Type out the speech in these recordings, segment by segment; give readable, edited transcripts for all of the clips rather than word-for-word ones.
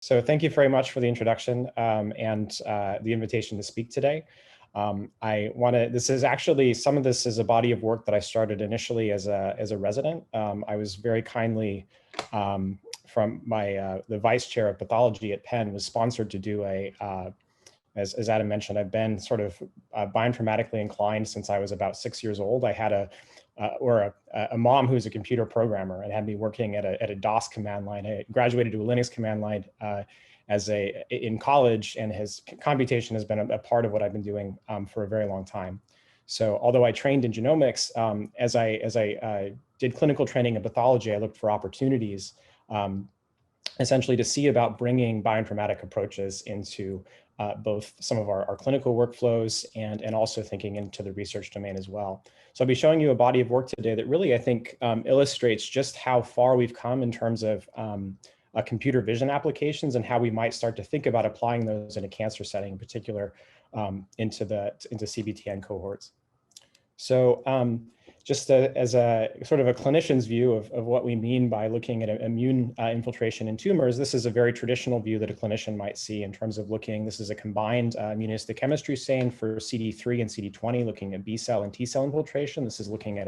So thank you very much for the introduction and the invitation to speak today. This is actually, some of this is a body of work that I started initially as a resident. I was very kindly from the vice chair of pathology at Penn was sponsored to do as Adam mentioned, I've been sort of bioinformatically inclined since I was about 6 years old. I had a mom who's a computer programmer and had me working at a DOS command line. I graduated to a Linux command line in college, and computation has been a part of what I've been doing for a very long time. So although I trained in genomics, as I did clinical training in pathology, I looked for opportunities essentially to see about bringing bioinformatic approaches into both some of our clinical workflows and also thinking into the research domain as well. So I'll be showing you a body of work today that really, I think, illustrates just how far we've come in terms of computer vision applications and how we might start to think about applying those in a cancer setting, in particular into CBTN cohorts. So just as a sort of a clinician's view of what we mean by looking at immune infiltration in tumors, this is a very traditional view that a clinician might see in terms of looking. This is a combined immunohistochemistry stain for CD3 and CD20, looking at B cell and T cell infiltration. This is looking at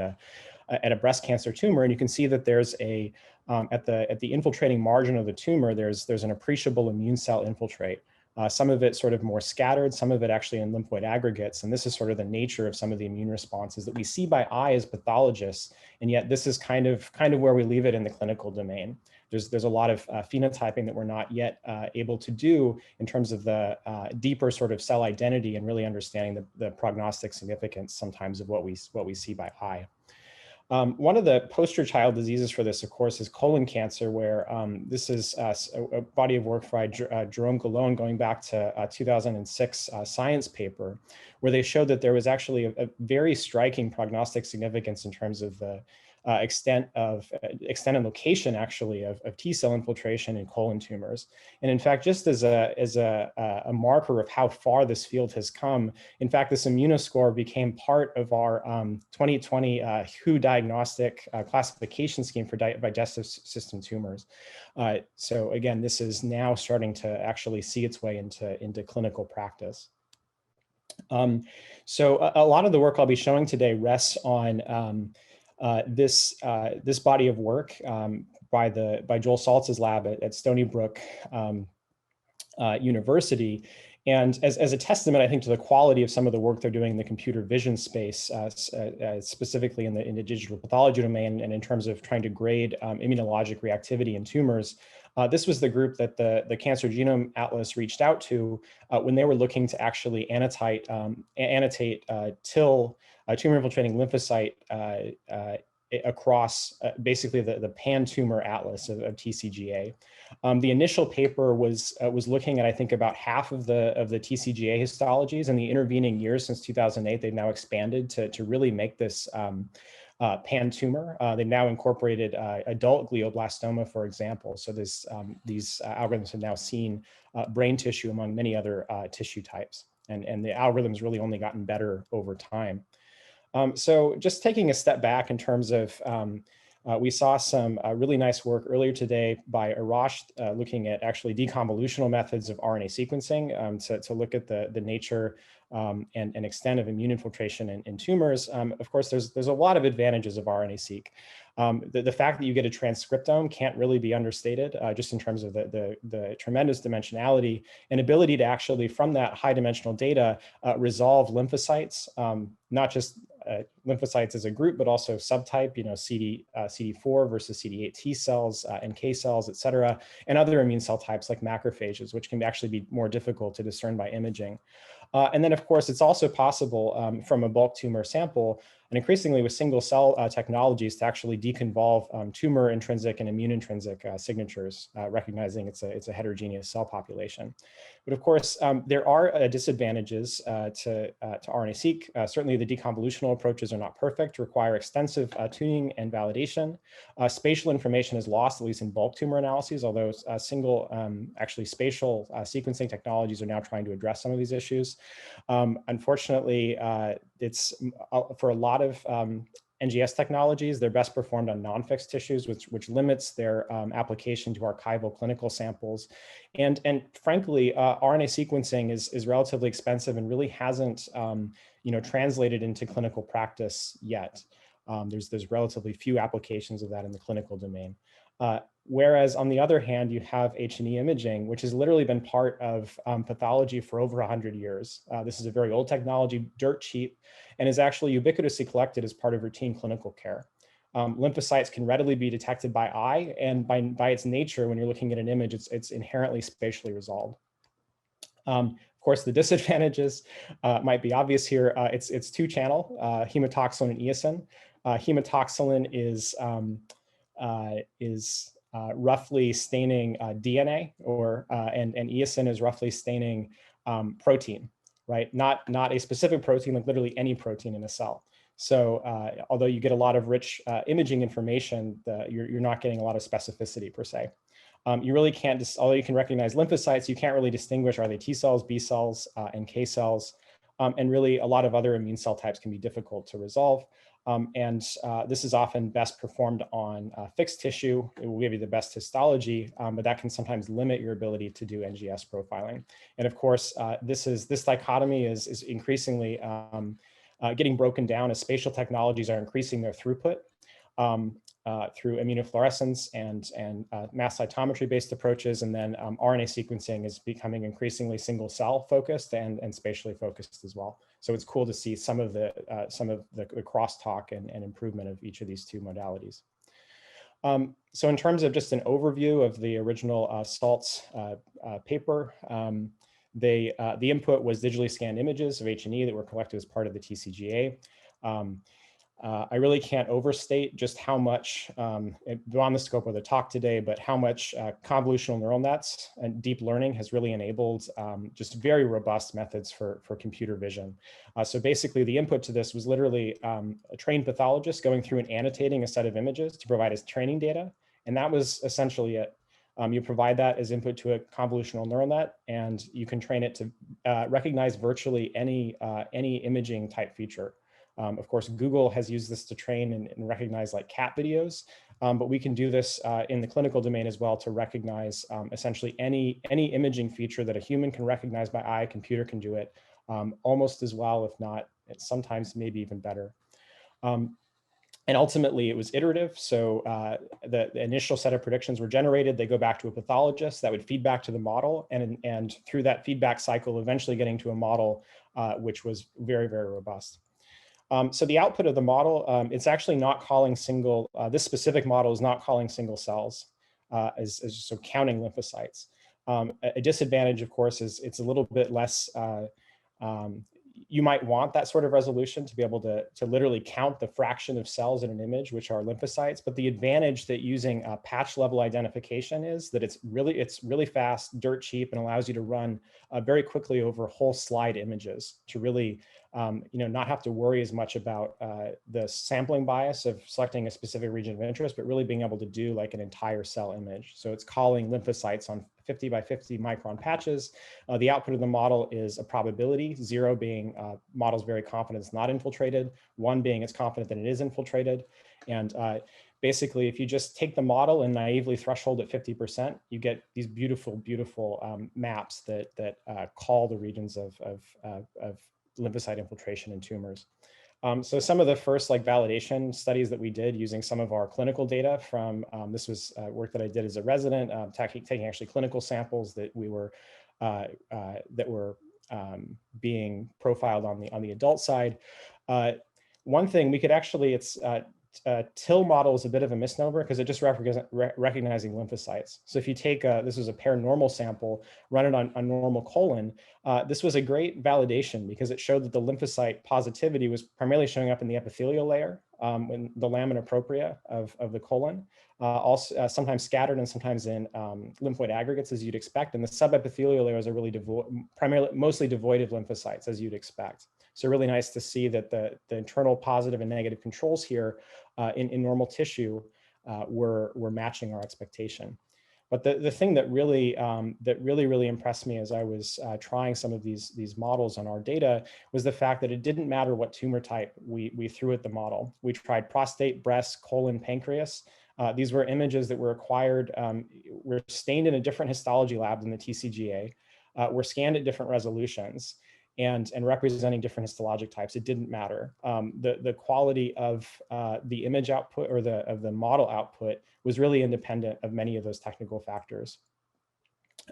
a breast cancer tumor, and you can see that there's at the infiltrating margin of the tumor, there's an appreciable immune cell infiltrate. Some of it sort of more scattered, some of it actually in lymphoid aggregates. And this is sort of the nature of some of the immune responses that we see by eye as pathologists. And yet this is kind of where we leave it in the clinical domain. There's a lot of phenotyping that we're not yet able to do in terms of the deeper sort of cell identity and really understanding the prognostic significance sometimes of what we see by eye. One of the poster child diseases for this, of course, is colon cancer, where this is a body of work by Jerome Gallone going back to 2006 science paper, where they showed that there was actually a very striking prognostic significance in terms of the extent and location actually of T cell infiltration in colon tumors. And in fact, just as a marker of how far this field has come, in fact, this immunoscore became part of our 2020 WHO diagnostic classification scheme for digestive system tumors. So again, this is now starting to actually see its way into clinical practice. So a lot of the work I'll be showing today rests on this body of work by Joel Saltz's lab at Stony Brook University. And as a testament, I think, to the quality of some of the work they're doing in the computer vision space, specifically in the digital pathology domain, and in terms of trying to grade immunologic reactivity in tumors. This was the group that the Cancer Genome Atlas reached out to when they were looking to actually annotate TIL, tumor-infiltrating lymphocyte, across basically the pan-tumor atlas of TCGA. The initial paper was looking at, I think, about half of the TCGA histologies. In the intervening years since 2008, they've now expanded to really make this pan-tumor. They've now incorporated adult glioblastoma, for example. So these algorithms have now seen brain tissue among many other tissue types. And the algorithm's really only gotten better over time. So just taking a step back in terms of, we saw some really nice work earlier today by Arash looking at actually deconvolutional methods of RNA sequencing to look at the nature and extent of immune infiltration in tumors. Of course, there's a lot of advantages of RNA-seq. The fact that you get a transcriptome can't really be understated, just in terms of the tremendous dimensionality and ability to actually, from that high dimensional data, resolve lymphocytes, not just lymphocytes as a group, but also subtype, CD4 versus CD8 T cells, NK cells, et cetera, and other immune cell types like macrophages, which can actually be more difficult to discern by imaging. And then, of course, it's also possible from a bulk tumor sample, and increasingly with single cell technologies, to actually deconvolve tumor intrinsic and immune intrinsic signatures, recognizing it's a heterogeneous cell population. But of course, there are disadvantages to RNA-seq. Certainly, the deconvolutional approaches are not perfect, require extensive tuning and validation. Spatial information is lost, at least in bulk tumor analyses, although actually spatial sequencing technologies are now trying to address some of these issues. Unfortunately, it's for a lot of NGS technologies. They're best performed on non-fixed tissues, which limits their application to archival clinical samples. And frankly, RNA sequencing is relatively expensive and really hasn't translated into clinical practice yet. There's relatively few applications of that in the clinical domain. Whereas on the other hand, you have H&E imaging, which has literally been part of pathology for over 100 years. This is a very old technology, dirt cheap, and is actually ubiquitously collected as part of routine clinical care. Lymphocytes can readily be detected by eye, and by its nature, when you're looking at an image, it's inherently spatially resolved. Of course, the disadvantages might be obvious here. It's two-channel, hematoxylin and eosin. Hematoxylin is roughly staining DNA, and eosin is roughly staining protein, right? Not a specific protein, like literally any protein in a cell. So although you get a lot of rich imaging information, you're not getting a lot of specificity per se. You really can't, although you can recognize lymphocytes, you can't really distinguish, are they T cells, B cells, NK cells, and really a lot of other immune cell types can be difficult to resolve. This is often best performed on fixed tissue. It will give you the best histology, but that can sometimes limit your ability to do NGS profiling. And of course, this dichotomy is increasingly getting broken down as spatial technologies are increasing their throughput through immunofluorescence and mass cytometry-based approaches, and then RNA sequencing is becoming increasingly single cell focused and spatially focused as well. So it's cool to see some of the crosstalk and improvement of each of these two modalities. So in terms of just an overview of the original Saltz paper, the input was digitally scanned images of H&E that were collected as part of the TCGA. I really can't overstate just how much, beyond the scope of the talk today, but how much convolutional neural nets and deep learning has really enabled just very robust methods for computer vision. So basically the input to this was literally a trained pathologist going through and annotating a set of images to provide as training data. And that was essentially it. You provide that as input to a convolutional neural net, and you can train it to recognize virtually any imaging type feature. Of course, Google has used this to train and recognize like cat videos, but we can do this in the clinical domain as well to recognize essentially any imaging feature that a human can recognize by eye. A computer can do it almost as well, if not sometimes maybe even better. And ultimately, it was iterative. So the initial set of predictions were generated. They go back to a pathologist that would feed back to the model. And through that feedback cycle, eventually getting to a model which was very, very robust. So the output of the model, it's actually not calling single, this specific model is not calling single cells, as so counting lymphocytes. A disadvantage, of course, is it's a little bit less, you might want that sort of resolution to be able to literally count the fraction of cells in an image, which are lymphocytes. But the advantage that using patch level identification is that it's really fast, dirt cheap, and allows you to run very quickly over whole slide images to really not have to worry as much about the sampling bias of selecting a specific region of interest, but really being able to do like an entire cell image. So it's calling lymphocytes on 50 by 50 micron patches. The output of the model is a probability, 0 being model's very confident it's not infiltrated, 1 being it's confident that it is infiltrated. And basically, if you just take the model and naively threshold at 50%, you get these beautiful, beautiful maps that call the regions of lymphocyte infiltration in tumors. So some of the first validation studies that we did using some of our clinical data from, this was work that I did as a resident, taking actually clinical samples that we were, being profiled on the adult side. One thing we could actually, TIL model is a bit of a misnomer because it just recognizing lymphocytes. So if you take, this was a paired normal sample, run it on a normal colon, this was a great validation because it showed that the lymphocyte positivity was primarily showing up in the epithelial layer, in the lamina propria of the colon, also sometimes scattered and sometimes in lymphoid aggregates as you'd expect. And the subepithelial layers are really mostly devoid of lymphocytes as you'd expect. So really nice to see that the internal positive and negative controls here in normal tissue were matching our expectation. But the thing that really really impressed me as I was trying some of these models on our data was the fact that it didn't matter what tumor type we threw at the model. We tried prostate, breast, colon, pancreas. These were images that were acquired, were stained in a different histology lab than the TCGA, were scanned at different resolutions, and representing different histologic types. It didn't matter. The quality of the image output or of the model output was really independent of many of those technical factors.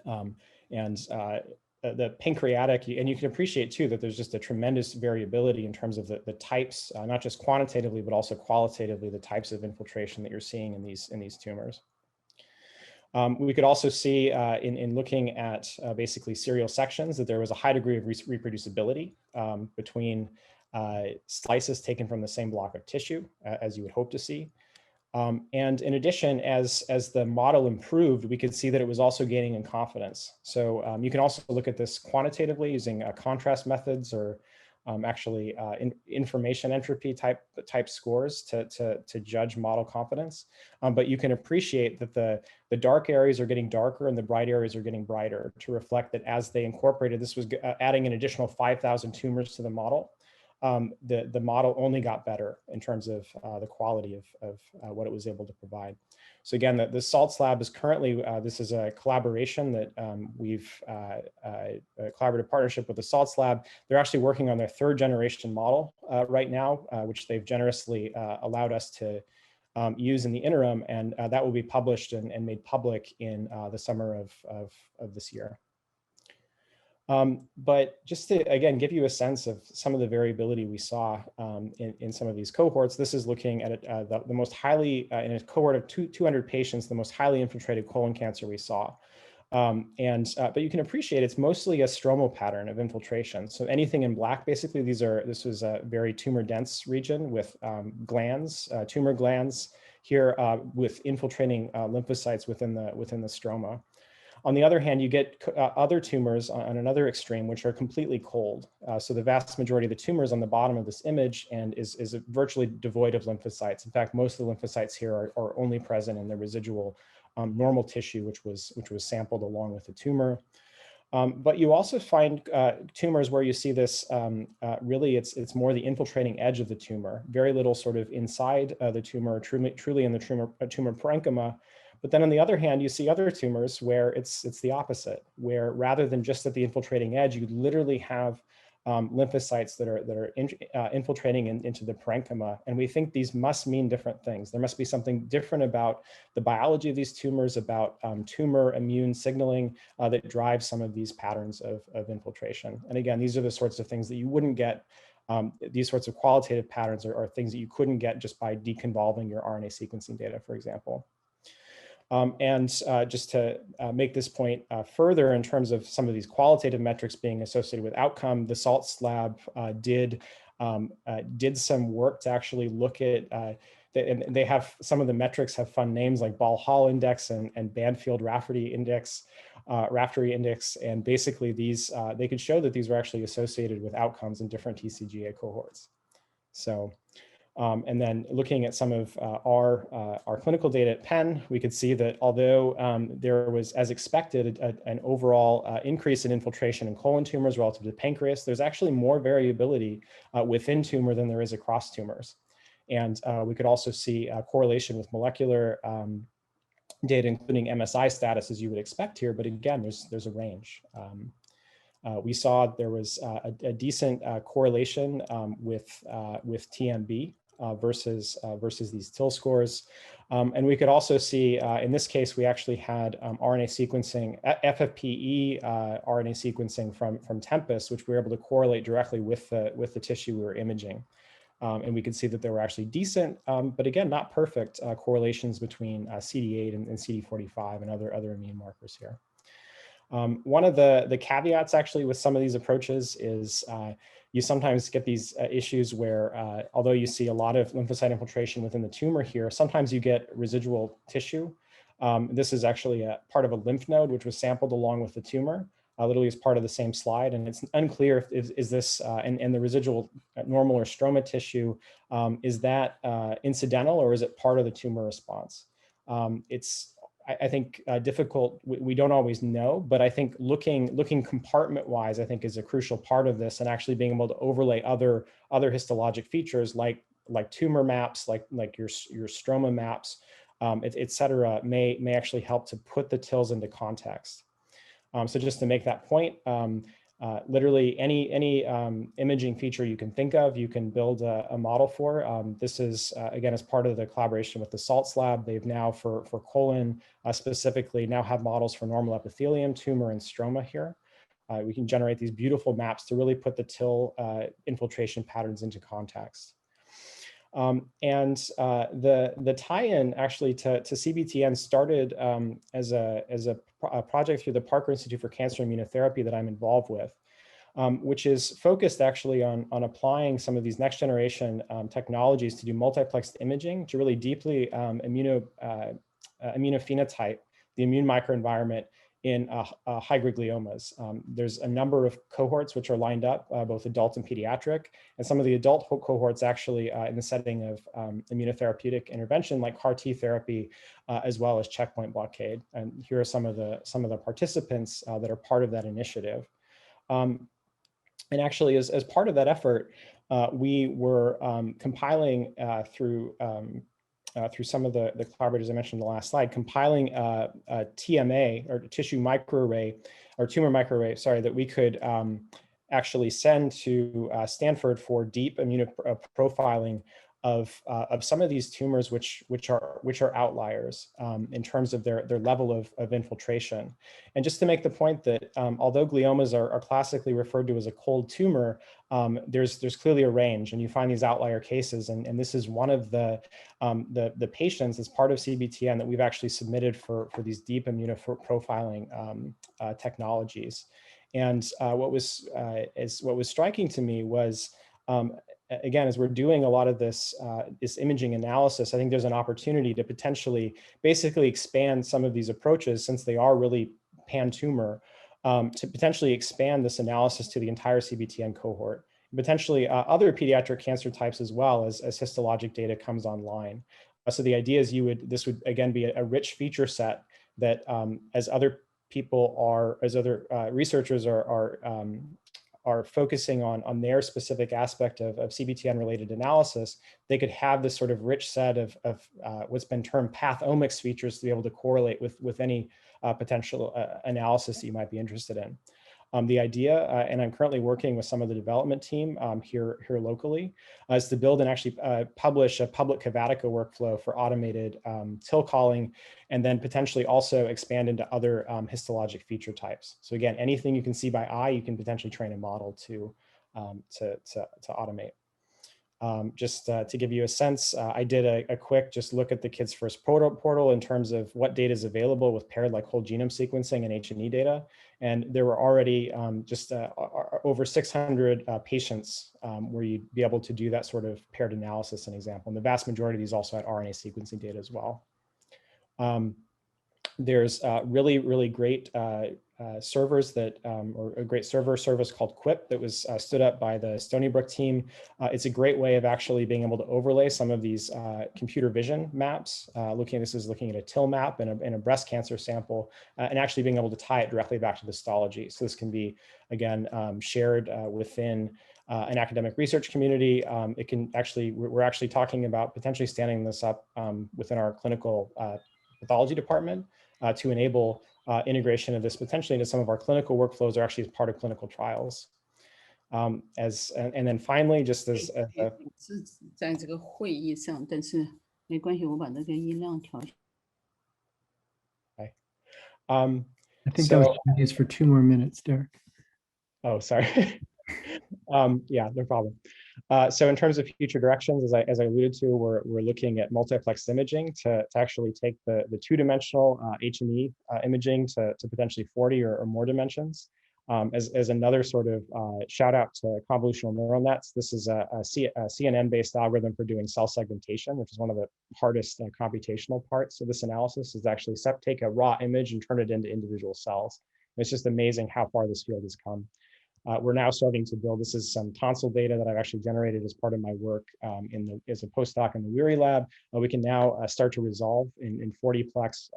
The pancreatic, and you can appreciate too that there's just a tremendous variability in terms of the types, not just quantitatively, but also qualitatively, the types of infiltration that you're seeing in these tumors. We could also see in looking at basically serial sections that there was a high degree of reproducibility between slices taken from the same block of tissue, as you would hope to see. And in addition, as the model improved, we could see that it was also gaining in confidence. So you can also look at this quantitatively using contrast methods or actually information entropy type scores to judge model confidence. But you can appreciate that the dark areas are getting darker and the bright areas are getting brighter to reflect that as they incorporated, this was adding an additional 5,000 tumors to the model. The model only got better in terms of the quality of what it was able to provide. So again, the Saltz lab is currently, this is a collaboration that we've, a collaborative partnership with the Saltz lab. They're actually working on their 3rd generation model right now, which they've generously allowed us to use in the interim, and that will be published and made public in the summer of this year. But just to, again, give you a sense of some of the variability we saw in some of these cohorts, this is looking at the most highly, in a cohort of 200 patients, the most highly infiltrated colon cancer we saw. But you can appreciate it's mostly a stromal pattern of infiltration. So anything in black, basically, this was a very tumor dense region with glands, tumor glands here with infiltrating lymphocytes within the stroma. On the other hand, you get other tumors on another extreme, which are completely cold. So the vast majority of the tumors on the bottom of this image and is virtually devoid of lymphocytes. In fact, most of the lymphocytes here are only present in the residual normal tissue, which was sampled along with the tumor. But you also find tumors where you see this, really it's more the infiltrating edge of the tumor, very little sort of inside the tumor, truly in the tumor parenchyma. But then on the other hand, you see other tumors where it's the opposite, where rather than just at the infiltrating edge, you literally have lymphocytes that are infiltrating into the parenchyma. And we think these must mean different things. There must be something different about the biology of these tumors, about tumor immune signaling that drives some of these patterns of infiltration. And again, these are the sorts of things that you wouldn't get. These sorts of qualitative patterns are things that you couldn't get just by deconvolving your RNA sequencing data, for example. Just to make this point further in terms of some of these qualitative metrics being associated with outcome, the Saltz lab did some work to actually look at, and they have some of the metrics have fun names like Ball Hall Index and Banfield Rafferty Index, and basically these, they could show that these were actually associated with outcomes in different TCGA cohorts. So. And then looking at some of our clinical data at Penn, we could see that although there was, as expected, an overall increase in infiltration in colon tumors relative to pancreas, there's actually more variability within tumor than there is across tumors. And we could also see a correlation with molecular data, including MSI status, as you would expect here. But again, there's a range. We saw there was a decent correlation with TMB versus these TIL scores. And we could also see, in this case, we actually had RNA sequencing, FFPE RNA sequencing from Tempus, which we were able to correlate directly with the tissue we were imaging. And we could see that there were actually decent, but again, not perfect correlations between CD8 and CD45 and other immune markers here. One of the caveats actually with some of these approaches is you sometimes get these issues where although you see a lot of lymphocyte infiltration within the tumor here, sometimes you get residual tissue. This is actually a part of a lymph node which was sampled along with the tumor, literally as part of the same slide. And it's unclear if is this, and the residual normal or stroma tissue, is that incidental or is it part of the tumor response? I think difficult. We don't always know, but I think looking compartment-wise, I think is a crucial part of this, and actually being able to overlay other histologic features like tumor maps, like your stroma maps, et cetera, may actually help to put the TILs into context. So just to make that point, literally any imaging feature you can think of, you can build a model for. This is, again, as part of the collaboration with the Saltz lab. They've now, for colon specifically, now have models for normal epithelium, tumor, and stroma here. We can generate these beautiful maps to really put the TIL infiltration patterns into context. The tie-in actually to CBTN started as a project through the Parker Institute for Cancer Immunotherapy that I'm involved with, which is focused actually on applying some of these next generation technologies to do multiplexed imaging to really deeply immunophenotype the immune microenvironment in high-grade gliomas. There's a number of cohorts which are lined up, both adult and pediatric, and some of the adult cohorts actually in the setting of immunotherapeutic intervention like CAR T therapy, as well as checkpoint blockade. And here are some of the participants that are part of that initiative. And actually, as part of that effort, we were compiling through some of the collaborators I mentioned in the last slide, compiling a TMA, or tissue microarray, or tumor microarray, sorry, that we could actually send to Stanford for deep immunoprofiling of some of these tumors which are outliers in terms of their level of infiltration. And just to make the point that although gliomas are classically referred to as a cold tumor, there's clearly a range, and you find these outlier cases, and this is one of the patients as part of CBTN that we've actually submitted for these deep immunoprofiling technologies. And what was striking to me was, again, as we're doing a lot of this imaging analysis, I think there's an opportunity to potentially basically expand some of these approaches, since they are really pan-tumor, to potentially expand this analysis to the entire CBTN cohort, potentially other pediatric cancer types as well, as histologic data comes online. So the idea is this would again be a rich feature set that as other researchers are focusing on their specific aspect of CBTN related analysis, they could have this sort of rich set of what's been termed pathomics features to be able to correlate with any potential analysis that you might be interested in. The idea, and I'm currently working with some of the development team here locally, is to build and actually publish a public Cavatica workflow for automated TIL calling, and then potentially also expand into other histologic feature types. So again, anything you can see by eye, you can potentially train a model to automate. Just to give you a sense, I did a quick just look at the Kids First portal in terms of what data is available with paired like whole genome sequencing and H&E data. And there were already just over 600 patients where you'd be able to do that sort of paired analysis, an example. And the vast majority of these also had RNA sequencing data as well. There's really, really great servers that, or a great server service called QUIP that was stood up by the Stony Brook team. It's a great way of actually being able to overlay some of these computer vision maps. This is looking at a TIL map in a breast cancer sample, and actually being able to tie it directly back to histology. So this can be, again, shared within an academic research community. It can actually, we're actually talking about potentially standing this up within our clinical pathology department to enable integration of this potentially into some of our clinical workflows, or actually as part of clinical trials. And then finally, just as在这个会议上，但是没关系，我把那个音量调小。Okay. I think that was used for 2 more minutes, Derek. Oh, sorry. Yeah, no problem. So in terms of future directions, as I alluded to, we're looking at multiplex imaging to actually take the two-dimensional H&E imaging to potentially 40 or more dimensions. As another sort of shout out to convolutional neural nets, this is a CNN-based algorithm for doing cell segmentation, which is one of the hardest computational parts of this analysis, is actually take a raw image and turn it into individual cells. And it's just amazing how far this field has come. we're now starting to build, this is some tonsil data that I've actually generated as part of my work as a postdoc in the Weary lab. We can now start to resolve in 40-plex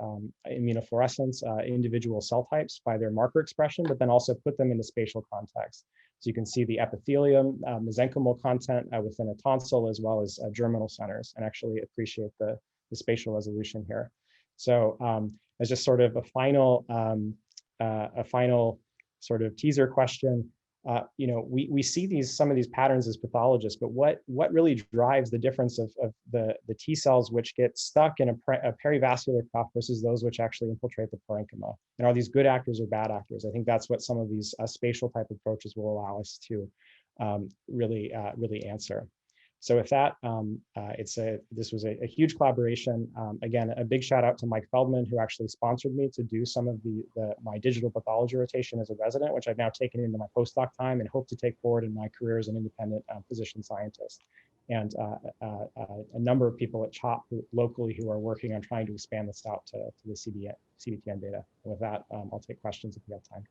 immunofluorescence individual cell types by their marker expression, but then also put them into spatial context. So you can see the epithelium, mesenchymal content within a tonsil, as well as germinal centers, and actually appreciate the spatial resolution here. So as just sort of a final sort of teaser question, you know, we see some of these patterns as pathologists, but what really drives the difference of the T cells which get stuck in a perivascular cuff versus those which actually infiltrate the parenchyma? And are these good actors or bad actors? I think that's what some of these spatial type approaches will allow us to really answer. So with that, this was a huge collaboration. Again, a big shout out to Mike Feldman, who actually sponsored me to do some of my digital pathology rotation as a resident, which I've now taken into my postdoc time and hope to take forward in my career as an independent physician scientist. And a number of people at CHOP locally who are working on trying to expand this out to the CBTN data. And with that, I'll take questions if you have time.